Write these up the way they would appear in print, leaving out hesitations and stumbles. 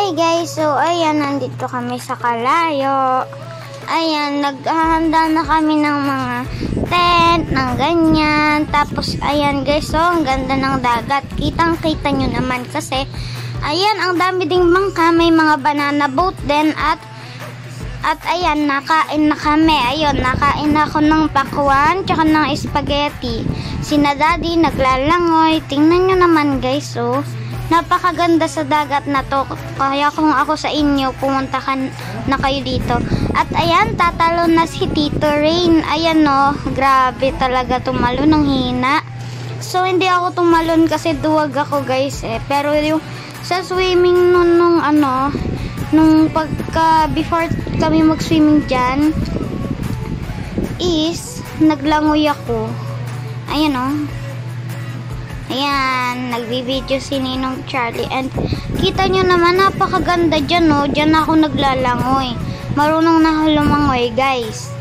Hi guys, so ayan, nandito kami sa Kalayo. Ayan, naghahanda na kami ng mga tent, ng ganyan. Tapos ayan guys, so ang ganda ng dagat. Kitang-kita nyo naman kasi ayan, ang dami ding bangka. May mga banana boat din at ayan, nakain na kami. Ayun, nakain ako ng pakwan tsaka ng spaghetti. Sina daddy naglalangoy. Tingnan nyo naman guys, so napakaganda sa dagat na to. Kaya kung ako sa inyo, pumunta na kayo dito. At ayan, tatalon na si Tito Rain. Ayan no, grabe talaga tumalon ng hina. So hindi ako tumalon kasi duwag ako guys eh. Pero yung sa swimming nung pagka before kami mag-swimming dyan is naglangoy ako. Ayan o. Ayan, nagbibideo si Ninong Charlie. And kita nyo naman, napakaganda dyan o. Dyan ako naglalangoy. Marunong na ako lumangoy guys.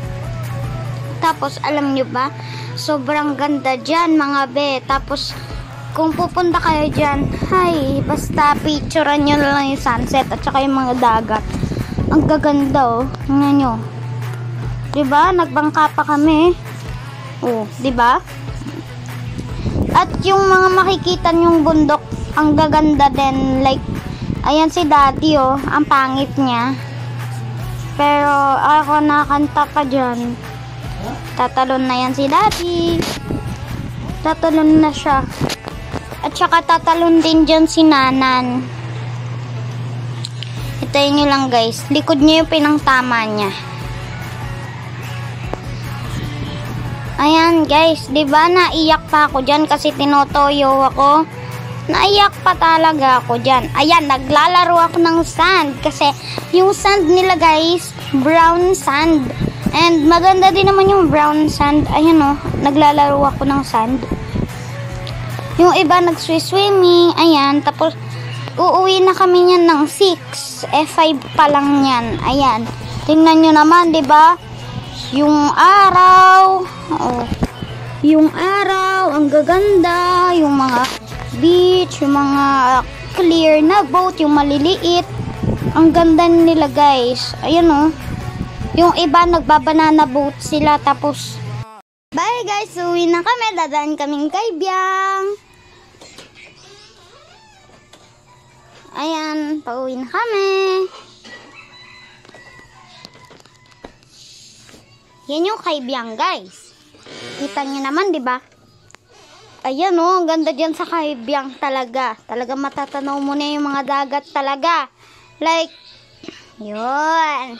Tapos alam nyo ba, sobrang ganda dyan mga be. Tapos kung pupunta kayo dyan, hay, basta picturean nyo lang yung sunset at saka yung mga dagat. Ang gaganda oh. Tingnan nyo. Diba? Nagbangka pa kami. Oh, diba? At yung mga makikita nyong bundok, ang gaganda din. Like, ayan si daddy oh. Ang pangit niya. Pero ako nakanta pa dyan. Tatalon na yan si daddy. Tatalon na siya. At saka tatalon din dyan si nanan. Itayin nyo lang guys. Likod nyo yung pinangtama niya. Ayan guys. Diba naiyak pa ako dyan kasi tinotoyo ako. Naiyak pa talaga ako dyan. Ayan, naglalaro ako ng sand. Kasi yung sand nila guys, brown sand. And maganda din naman yung brown sand. Ayan o, naglalaro ako ng sand. Yung iba nagswi-swimming, ayan, tapos uuwi na kami niyan ng 6, 5 pa lang yan, ayan. Tingnan nyo naman, 'di ba? Yung araw, oh, yung araw, ang gaganda, yung mga beach, yung mga clear na boat, yung maliliit, ang ganda nila guys, ayan oh. Yung iba nagbabanana boat sila, tapos bye guys, uwi na kami, dadaan kaming kay Biang. Ayan, pauwi na kami. Yan yung kay Biang guys. Kita nyo naman, diba? Ayan oh, ang ganda dyan sa kay Biang talaga. Talaga matatanaw mo na yung mga dagat talaga. Like, yun.